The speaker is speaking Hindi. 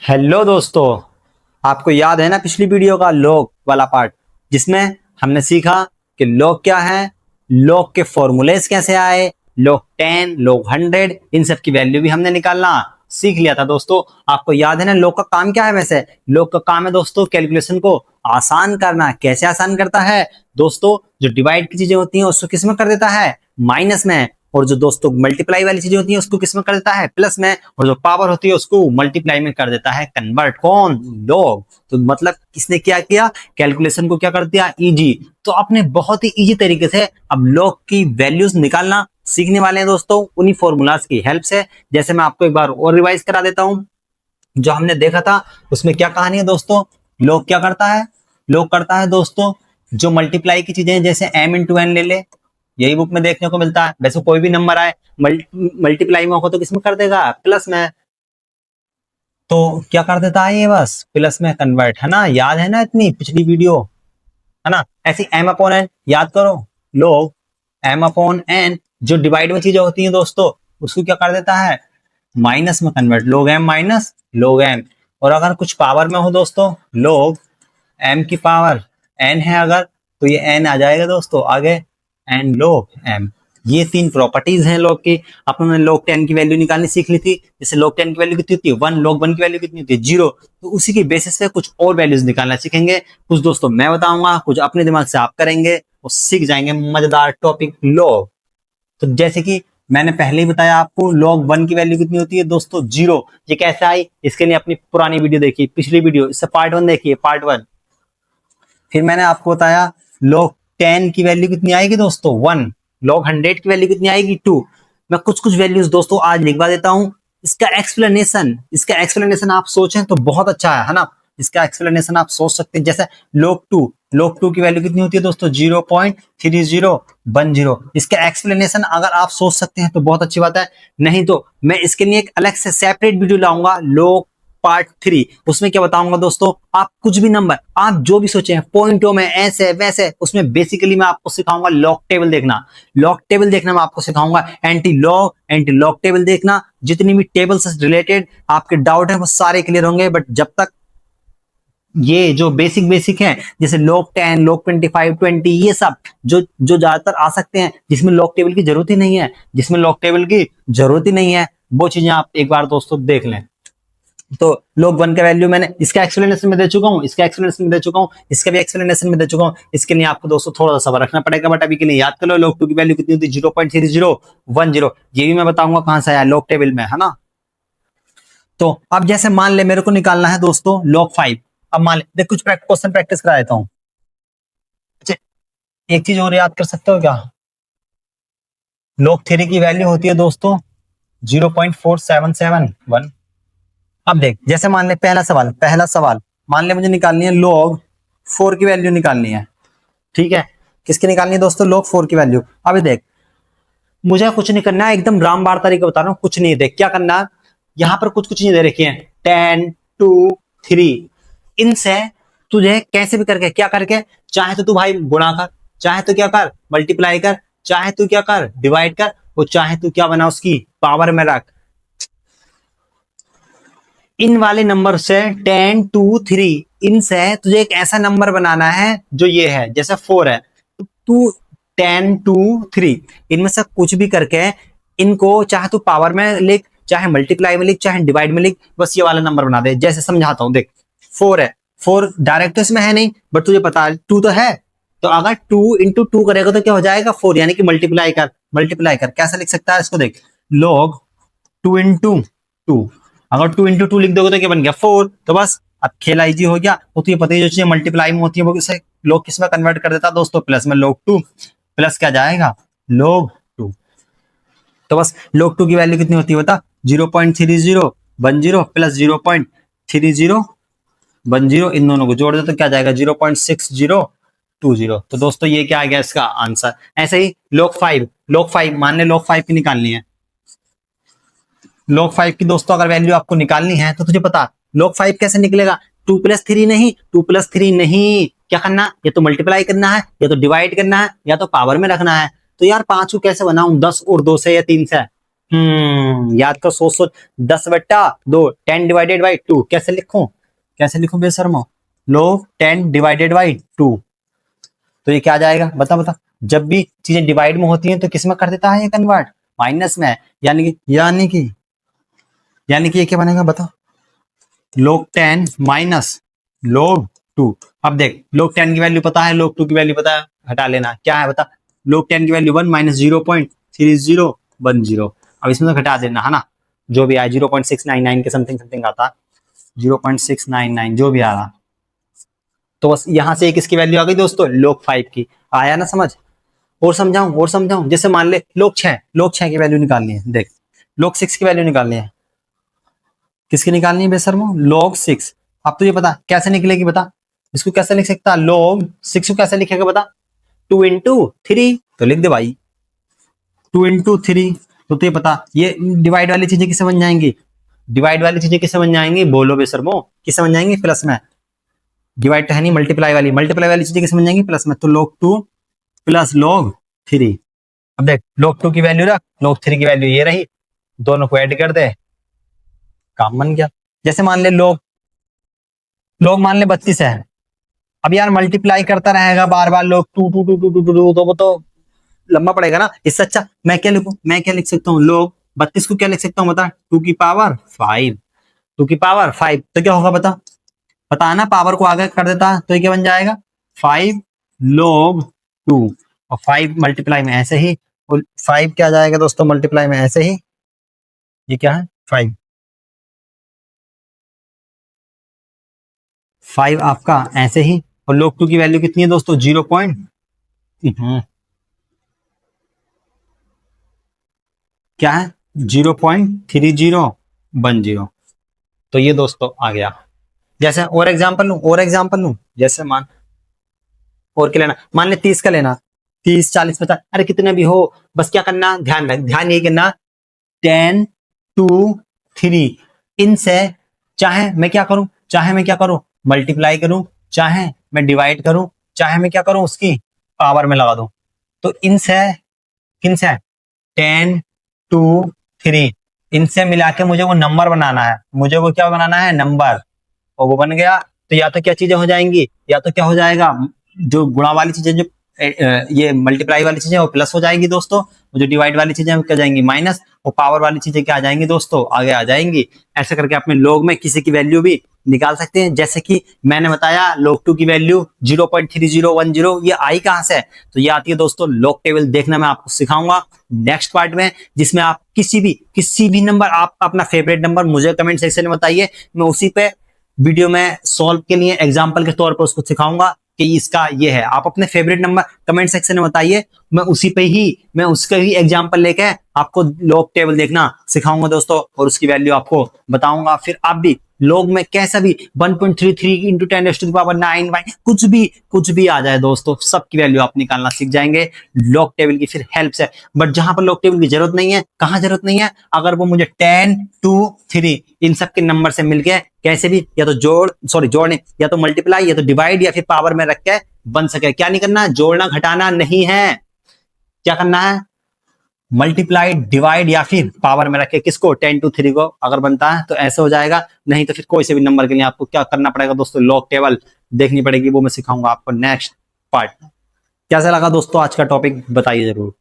हेलो दोस्तों। आपको याद है ना पिछली वीडियो का लॉग वाला पार्ट, जिसमें हमने सीखा कि लॉग क्या है, लॉग के फॉर्मूलेस कैसे आए, लॉग 10, लॉग 100, इन सब की वैल्यू भी हमने निकालना सीख लिया था दोस्तों। आपको याद है ना लॉग का काम क्या है? वैसे लॉग का काम है दोस्तों कैलकुलेशन को आसान करना। कैसे आसान करता है दोस्तों? जो डिवाइड की चीजें होती हैं उसको किस में कर देता है? माइनस में। और जो दोस्तों मल्टीप्लाई वाली चीजें होती हैं उसको किस में कर देता है? प्लस में। और जो पावर होती है उसको मल्टीप्लाई में कर देता है कन्वर्ट। कौन? लॉग। तो मतलब किसने क्या किया? कैलकुलेशन को क्या कर दिया? इजी। तो आपने बहुत ही इजी तरीके से अब लॉग की वैल्यूज निकालना सीखने वाले हैं दोस्तों, उन्हीं फॉर्मूलाज की हेल्प से। जैसे मैं आपको एक बार और रिवाइज करा देता हूं। जो हमने देखा था उसमें क्या कहानी है दोस्तों? लॉग क्या करता है? लॉग करता है दोस्तों जो मल्टीप्लाई की चीजें, जैसे m इंटू एन ले ले, यही बुक में देखने को मिलता है। वैसे कोई भी नंबर आए मल्टीप्लाई में हो तो किसमें कर देगा? प्लस में। तो क्या कर देता है ये? बस प्लस में कन्वर्ट, है ना? याद है ना इतनी पिछली वीडियो, है ना? ऐसी m अपॉन एन याद करो। लोग m अपॉन एन जो डिवाइड में चीजें होती हैं दोस्तों उसको क्या कर देता है? माइनस में कन्वर्ट। लोग m माइनस लोग m। और अगर कुछ पावर में हो दोस्तों, लोग m की पावर n है अगर, तो ये n आ जाएगा दोस्तों आगे, एंड लोग m। ये तीन प्रॉपर्टीज हैं लोग की। अपने लोग 10 की वैल्यू निकालनी सीख ली थी। जैसे लोग 10 की वैल्यू कितनी होती है? 1। लोग 1 की वैल्यू कितनी होती है? 0। तो उसी की बेसिस पे कुछ और वैल्यूज निकालना सीखेंगे। कुछ दोस्तों मैं बताऊंगा, कुछ अपने दिमाग से आप करेंगे और सीख जाएंगे मजेदार टॉपिक लॉग। तो जैसे कि मैंने पहले ही बताया आपको, log 1 की वैल्यू कितनी होती है दोस्तों? 0। ये कैसे आई? इसके लिए अपनी पुरानी वीडियो देखिए, पिछली वीडियो, इससे पार्ट 1 देखिए, पार्ट 1। फिर मैंने आपको बताया log 10 की वैल्यू कितनी आएगी दोस्तों? 1। log 100 की वैल्यू कितनी आएगी? 2। मैं कुछ कुछ वैल्यूज दोस्तों आज लिखवा देता हूं। इसका एक्सप्लेनेशन आप सोचें तो बहुत अच्छा है ना? इसका एक्सप्लेनेशन आप सोच सकते हैं। जैसे log 2 की वैल्यू कितनी होती है दोस्तों? 0.3010। इसका एक्सप्लेनेशन अगर आप सोच सकते हैं तो बहुत अच्छी बात है। नहीं तो मैं इसके लिए एक अलग से सेपरेट वीडियो लाऊंगा, log पार्ट 3। उसमें क्या बताऊंगा दोस्तों? आप कुछ भी नंबर, आप जो भी सोचे हैं पॉइंटों में, ऐसे वैसे, उसमें बेसिकली मैं आपको सिखाऊंगा लॉग टेबल देखना। लॉग टेबल देखना मैं आपको सिखाऊंगा। एंटी लॉग टेबल देखना। जितनी भी टेबल से रिलेटेड आपके डाउट है वो सारे क्लियर होंगे। बट जब तक ये जो बेसिक है, जैसे लॉग 10, लॉग 25, 20, ये सब जो जो ज्यादातर आ सकते हैं, जिसमें लॉग टेबल की जरूरत ही नहीं है, वो चीजें आप एक बार दोस्तों देख लें। तो log 1 का वैल्यू मैंने इसका एक्सप्लेनेशन में दे चुका हूं, इसका एक्सप्लेनेशन में दे चुका हूं, इसका भी एक्सप्लेनेशन में दे चुका हूं। इसके लिए आपको दोस्तों थोड़ा सा सबर रखना पड़ेगा, बट अभी के लिए याद कर लो। log 2 की वैल्यू कितनी होती है? 0.3010। ये भी मैं बताऊंगा कहां से आया, लॉग टेबल में, है ना? तो अब जैसे मान ले मेरे को निकालना है दोस्तों log 5। अब मान ले, देख कुछ क्वेश्चन प्रैक्टिस करा देता हूं। अच्छा, एक चीज और याद कर सकते हो क्या? log 3 की वैल्यू होती है दोस्तों 0.4771। अब देख, जैसे मान ले पहला सवाल मान ले मुझे निकालनी है log 4 की वैल्यू निकालनी है। ठीक है, किसकी निकालनी है दोस्तों? log 4 की वैल्यू। अब देख, मुझे कुछ नहीं करना है, एकदम रामबाण तरीका बता रहा हूं, कुछ नहीं। देख क्या करना है, यहां पर कुछ चीजें दे रखी है, 10, 2, 3। इनसे तुझे कैसे भी करके क्या करके, चाहे तो तू भाई गुणा कर, चाहे तो क्या कर मल्टीप्लाई कर, चाहे तू क्या कर डिवाइड कर, और चाहे तू क्या बना उसकी पावर में रख। इन वाले नंबर से 10, 2, 3, इनसे तुझे एक ऐसा नंबर बनाना है जो ये है, जैसे 4 है तो तू 10, 2, 3 इनमें से कुछ भी करके इनको चाहे तू पावर में लिख, चाहे मल्टीप्लाई में लिख, चाहे डिवाइड में लिख, बस ये वाला नंबर बना दे। जैसे समझाता हूं, देख 4 है, 4 डायरेक्ट तो इसमें है नहीं, बट तुझे पता है 2 तो है। तो अगर 2 इंटू 2 करेगा तो क्या हो जाएगा? 4, यानी कि मल्टीप्लाई कर कैसे लिख सकता है इसको? देख, log 2 इंटू 2। अगर 2 इंटू 2 लिख दोगे तो क्या बन गया? 4। तो बस अब खेला इजी हो गया। वो तो ये पता ही, जो चीजें मल्टीप्लाई में होती है वो किसे लोग किस में कन्वर्ट कर देता दोस्तों? प्लस में। log 2 प्लस क्या जाएगा? log 2। तो बस log 2 की वैल्यू कितनी होती है बता? 0.3010 प्लस 0.3010, इन दोनों को जोड़ दो तो क्या जाएगा? 0.6020। तो दोस्तों ये क्या आ गया इसका आंसर। ऐसे ही log 5 मान ले log 5 की निकालनी है। log 5 की दोस्तों अगर वैल्यू आपको निकालनी है तो तुझे पता log 5 कैसे निकलेगा? 2+3 नहीं, 2+3 नहीं, क्या करना? या तो मल्टीप्लाई करना है, या तो डिवाइड करना है, या तो पावर में रखना है। तो यार 5 को कैसे बनाऊं? 10 और 2 से या 3 से? याद कर, सोच सोच। 10/2, 10/2 कैसे लिखूं, कैसे लिखूं बेशर्मो? लोग 10/2। तो ये क्या आ जाएगा, बता बता। जब भी चीजें डिवाइड में होती हैं तो किस में कर देता है ये कन्वर्ट? माइनस में। यानी कि ये क्या बनेगा बता? log 10 minus log 2। अब देख, log 10 की वैल्यू पता है, log 2 की वैल्यू पता है, हटा लेना। क्या है बता? log 10 की वैल्यू 1 माइनस 0.3010। अब इसमें तो घटा देना है ना, जो भी आया 0.699 के समथिंग समथिंग आता, 0.699 जो भी आ रहा। तो बस यहां से एक इसकी वैल्यू आ गई दोस्तों log 5 की। आया ना समझ? और समझाऊं, जैसे मान ले log 6 की वैल्यू निकालनी है। देख, log 6 की वैल्यू निकालनी है। किसकी निकालनी है बेशर्मो? log 6। अब तुझे पता कैसे निकलेगी बता? इसको कैसे लिख सकता? log 6 को कैसे लिखेगा बता? 2 इंटू 3 तो लिख दे भाई, 2 इंटू 3। तो तुझे पता ये डिवाइड वाली चीजें किससे बन जाएंगी? डिवाइड वाली चीजें किससे बन जाएंगी? बोलो बेशर्मो, किससे बन जाएंगी? प्लस में। डिवाइड तो है नहीं, मल्टीप्लाई वाली चीजें किससे बन जाएंगी? प्लस में। तो log 2 प्लस log 3। अब देख, log 2 की वैल्यू रख, log 3 की वैल्यू ये रही, दोनों को ऐड कर दे, काम बन गया। जैसे मान ले लोग मान ले 32 है। अब यार मल्टीप्लाई करता रहेगा बार बार लोग, टू टू टू टू टू टू, तो वो तो लंबा पड़ेगा ना। इससे अच्छा मैं क्या लिखूं? मैं क्या लिख सकता हूँ? लोग 32 को क्या लिख सकता हूँ बता? 2 की पावर 5। 2 की पावर 5 तो क्या होगा बता? पता है ना, पावर को आगे कर देता तो ये क्या बन जाएगा? 5 log 2। और 5 मल्टीप्लाई में ऐसे ही, और 5 क्या जाएगा दोस्तों मल्टीप्लाई में ऐसे ही, ये क्या है? 5 आपका ऐसे ही। और log 2 की वैल्यू कितनी है दोस्तों? 0 क्या है? 0.3010। तो ये दोस्तों आ गया। जैसे और एग्जांपल लूं, जैसे और क्या लेना, मान ले 30 का लेना, 30 40 50, अरे कितने भी हो, बस क्या करना, ध्यान यही करना, 10 2 3 इनसे चाहे मैं क्या करूं मल्टीप्लाई करूं, चाहे मैं डिवाइड करूं, चाहे मैं क्या करूं उसकी पावर में लगा दूं। तो इनसे किनसे 10 2 3 इनसे मिला के मुझे वो नंबर बनाना है, मुझे वो क्या बनाना है? नंबर। और वो बन गया तो या तो क्या चीजें हो जाएंगी, या तो क्या हो जाएगा, जो गुणा वाली चीजें, जो ये मल्टीप्लाई वाली चीजें वो प्लस हो जाएंगी दोस्तों, जो डिवाइड वाली चीजें वो क्या जाएंगी? माइनस। और पावर वाली चीजें क्या आ जाएंगी दोस्तों? आगे आ जाएंगी। ऐसे करके अपने लोग में किसी की वैल्यू भी निकाल सकते हैं। जैसे कि मैंने बताया log 2 की वैल्यू 0.3010, ये आई कहां से? तो ये आती है दोस्तों लॉग टेबल देखना मैं आपको सिखाऊंगा नेक्स्ट पार्ट में, जिसमें आप किसी भी नंबर, आप अपना फेवरेट नंबर मुझे कमेंट सेक्शन में बताइए, मैं उसी पे वीडियो में सॉल्व के लिए एग्जांपल के तौर पर उसको सिखाऊंगा कि इसका ये है। आप अपने फेवरेट नंबर कमेंट सेक्शन में बताइए, मैं उसके ही एग्जांपल लेके आपको लॉग टेबल देखना सिखाऊंगा दोस्तों, और उसकी वैल्यू आपको बताऊंगा। फिर आप भी लॉग में कैसा भी 1.33 इंटू 10⁹ कुछ भी आ जाए दोस्तों, सबकी वैल्यू आप निकालना सीख जाएंगे लॉग टेबल की फिर हेल्प से। बट जहां पर लॉग टेबल की जरूरत नहीं है, कहां जरूरत नहीं है? अगर वो मुझे 10 2 3 इन सब के नंबर से मिलके कैसे भी, या तो जोड़ नहीं, या तो मल्टीप्लाई, या तो डिवाइड, या फिर पावर में रख के बन सके। क्या नहीं करना? जोड़ना घटाना नहीं है। क्या करना है? मल्टीप्लाई, डिवाइड, या फिर पावर में रखे किसको? 10 2 3 को। अगर बनता है तो ऐसे हो जाएगा, नहीं तो फिर कोई से भी नंबर के लिए आपको क्या करना पड़ेगा दोस्तों? लॉग टेबल देखनी पड़ेगी, वो मैं सिखाऊंगा आपको नेक्स्ट पार्ट। कैसा लगा दोस्तों आज का टॉपिक बताइए जरूर।